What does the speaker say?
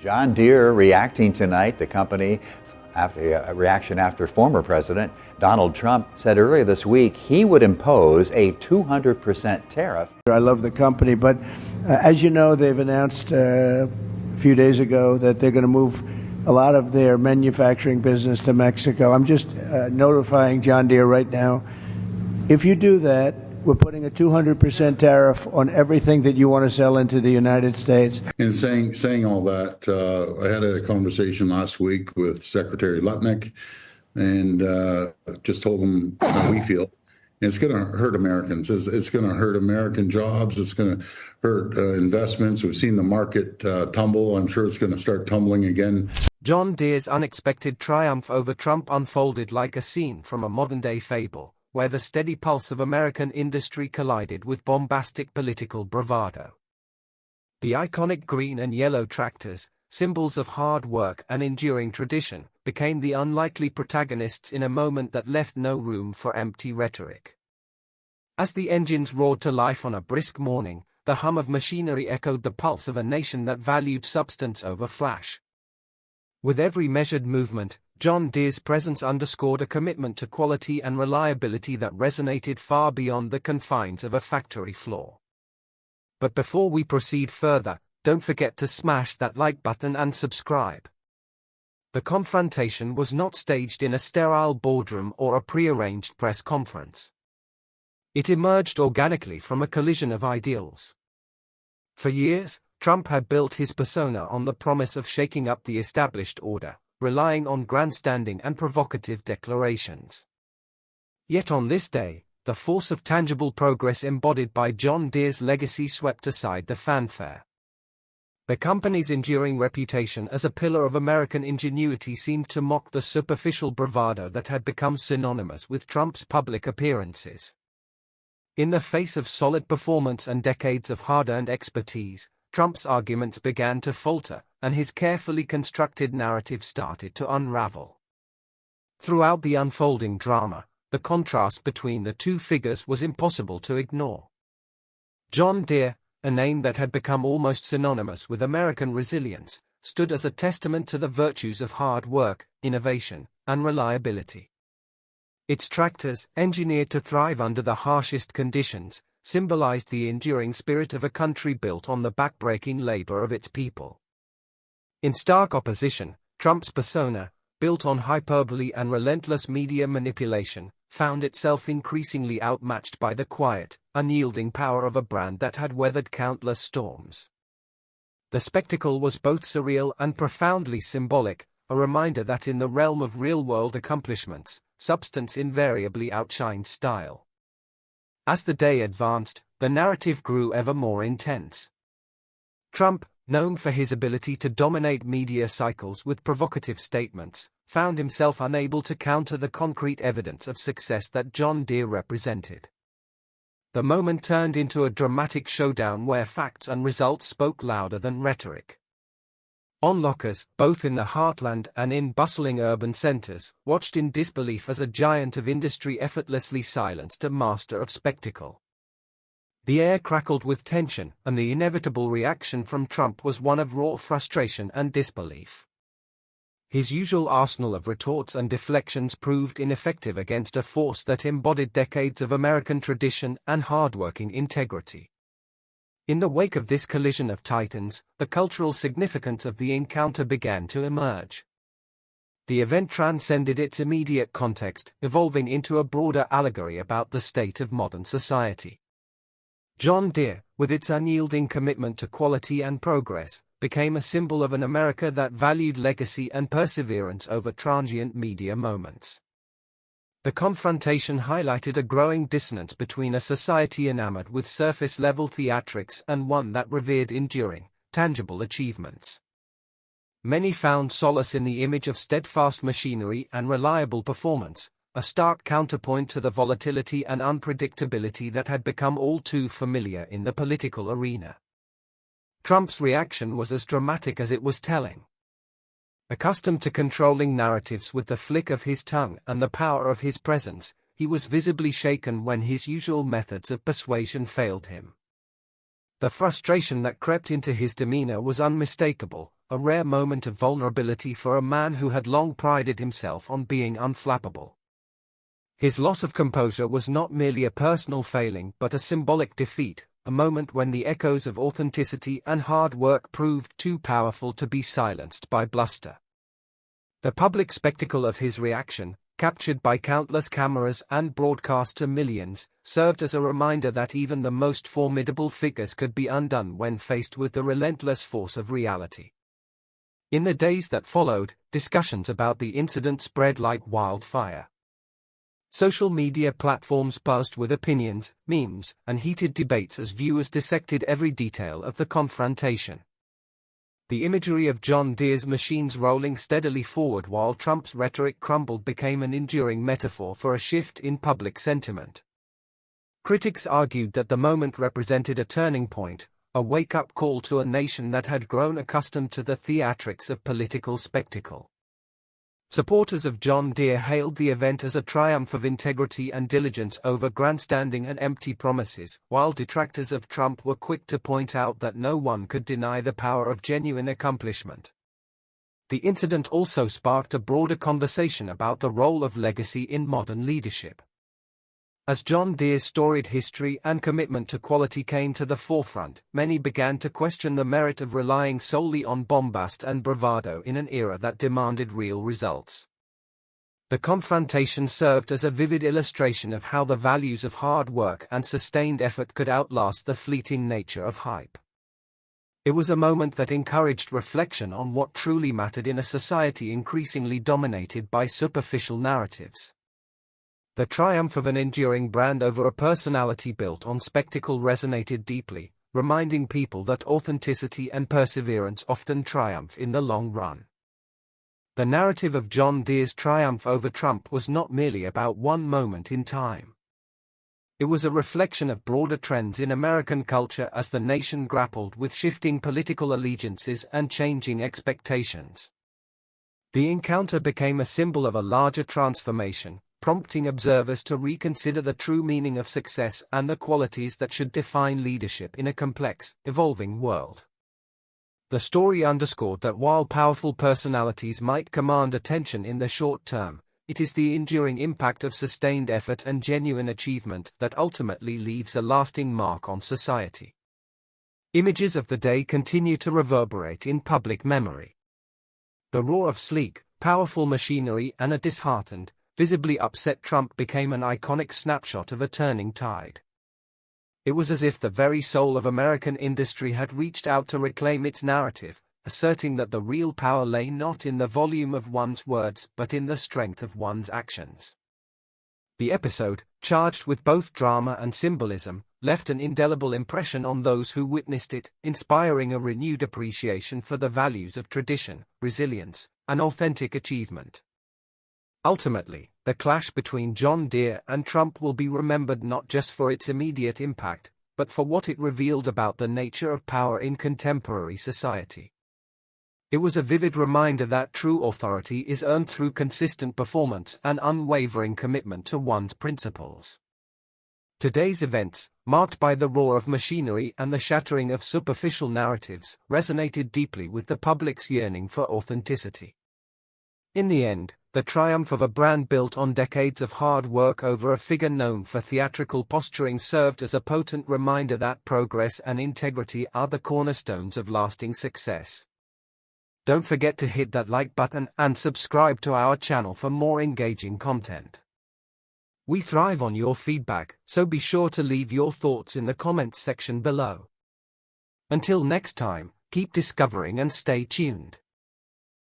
John Deere reacting tonight. The company, after a reaction after former President Donald Trump said earlier this week he would impose a 200% tariff. I love the company, but as you know, they've announced a few days ago that they're going to move a lot of their manufacturing business to Mexico. I'm just notifying John Deere right now, if you do that, we're putting a 200% tariff on everything that you want to sell into the United States. And saying all that, I had a conversation last week with Secretary Lutnick and just told him how we feel. And it's going to hurt Americans. It's going to hurt American jobs. It's going to hurt investments. We've seen the market tumble. I'm sure it's going to start tumbling again. John Deere's unexpected triumph over Trump unfolded like a scene from a modern-day fable, where the steady pulse of American industry collided with bombastic political bravado. The iconic green and yellow tractors, symbols of hard work and enduring tradition, became the unlikely protagonists in a moment that left no room for empty rhetoric. As the engines roared to life on a brisk morning, the hum of machinery echoed the pulse of a nation that valued substance over flash. With every measured movement, John Deere's presence underscored a commitment to quality and reliability that resonated far beyond the confines of a factory floor. But before we proceed further, don't forget to smash that like button and subscribe. The confrontation was not staged in a sterile boardroom or a prearranged press conference. It emerged organically from a collision of ideals. For years, Trump had built his persona on the promise of shaking up the established order, relying on grandstanding and provocative declarations. Yet on this day, the force of tangible progress embodied by John Deere's legacy swept aside the fanfare. The company's enduring reputation as a pillar of American ingenuity seemed to mock the superficial bravado that had become synonymous with Trump's public appearances. In the face of solid performance and decades of hard-earned expertise, Trump's arguments began to falter, and his carefully constructed narrative started to unravel. Throughout the unfolding drama, the contrast between the two figures was impossible to ignore. John Deere, a name that had become almost synonymous with American resilience, stood as a testament to the virtues of hard work, innovation, and reliability. Its tractors, engineered to thrive under the harshest conditions, symbolized the enduring spirit of a country built on the backbreaking labor of its people. In stark opposition, Trump's persona, built on hyperbole and relentless media manipulation, found itself increasingly outmatched by the quiet, unyielding power of a brand that had weathered countless storms. The spectacle was both surreal and profoundly symbolic, a reminder that in the realm of real-world accomplishments, substance invariably outshines style. As the day advanced, the narrative grew ever more intense. Trump, known for his ability to dominate media cycles with provocative statements, found himself unable to counter the concrete evidence of success that John Deere represented. The moment turned into a dramatic showdown where facts and results spoke louder than rhetoric. Onlookers, both in the heartland and in bustling urban centers, watched in disbelief as a giant of industry effortlessly silenced a master of spectacle. The air crackled with tension, and the inevitable reaction from Trump was one of raw frustration and disbelief. His usual arsenal of retorts and deflections proved ineffective against a force that embodied decades of American tradition and hardworking integrity. In the wake of this collision of titans, the cultural significance of the encounter began to emerge. The event transcended its immediate context, evolving into a broader allegory about the state of modern society. John Deere, with its unyielding commitment to quality and progress, became a symbol of an America that valued legacy and perseverance over transient media moments. The confrontation highlighted a growing dissonance between a society enamored with surface-level theatrics and one that revered enduring, tangible achievements. Many found solace in the image of steadfast machinery and reliable performance, a stark counterpoint to the volatility and unpredictability that had become all too familiar in the political arena. Trump's reaction was as dramatic as it was telling. Accustomed to controlling narratives with the flick of his tongue and the power of his presence, he was visibly shaken when his usual methods of persuasion failed him. The frustration that crept into his demeanor was unmistakable, a rare moment of vulnerability for a man who had long prided himself on being unflappable. His loss of composure was not merely a personal failing but a symbolic defeat, a moment when the echoes of authenticity and hard work proved too powerful to be silenced by bluster. The public spectacle of his reaction, captured by countless cameras and broadcast to millions, served as a reminder that even the most formidable figures could be undone when faced with the relentless force of reality. In the days that followed, discussions about the incident spread like wildfire. Social media platforms buzzed with opinions, memes, and heated debates as viewers dissected every detail of the confrontation. The imagery of John Deere's machines rolling steadily forward while Trump's rhetoric crumbled became an enduring metaphor for a shift in public sentiment. Critics argued that the moment represented a turning point, a wake-up call to a nation that had grown accustomed to the theatrics of political spectacle. Supporters of John Deere hailed the event as a triumph of integrity and diligence over grandstanding and empty promises, while detractors of Trump were quick to point out that no one could deny the power of genuine accomplishment. The incident also sparked a broader conversation about the role of legacy in modern leadership. As John Deere's storied history and commitment to quality came to the forefront, many began to question the merit of relying solely on bombast and bravado in an era that demanded real results. The confrontation served as a vivid illustration of how the values of hard work and sustained effort could outlast the fleeting nature of hype. It was a moment that encouraged reflection on what truly mattered in a society increasingly dominated by superficial narratives. The triumph of an enduring brand over a personality built on spectacle resonated deeply, reminding people that authenticity and perseverance often triumph in the long run. The narrative of John Deere's triumph over Trump was not merely about one moment in time. It was a reflection of broader trends in American culture as the nation grappled with shifting political allegiances and changing expectations. The encounter became a symbol of a larger transformation, prompting observers to reconsider the true meaning of success and the qualities that should define leadership in a complex, evolving world. The story underscored that while powerful personalities might command attention in the short term, it is the enduring impact of sustained effort and genuine achievement that ultimately leaves a lasting mark on society. Images of the day continue to reverberate in public memory. The roar of sleek, powerful machinery and a disheartened, visibly upset Trump became an iconic snapshot of a turning tide. It was as if the very soul of American industry had reached out to reclaim its narrative, asserting that the real power lay not in the volume of one's words but in the strength of one's actions. The episode, charged with both drama and symbolism, left an indelible impression on those who witnessed it, inspiring a renewed appreciation for the values of tradition, resilience, and authentic achievement. Ultimately, the clash between John Deere and Trump will be remembered not just for its immediate impact, but for what it revealed about the nature of power in contemporary society. It was a vivid reminder that true authority is earned through consistent performance and unwavering commitment to one's principles. Today's events, marked by the roar of machinery and the shattering of superficial narratives, resonated deeply with the public's yearning for authenticity. In the end, the triumph of a brand built on decades of hard work over a figure known for theatrical posturing served as a potent reminder that progress and integrity are the cornerstones of lasting success. Don't forget to hit that like button and subscribe to our channel for more engaging content. We thrive on your feedback, so be sure to leave your thoughts in the comments section below. Until next time, keep discovering and stay tuned.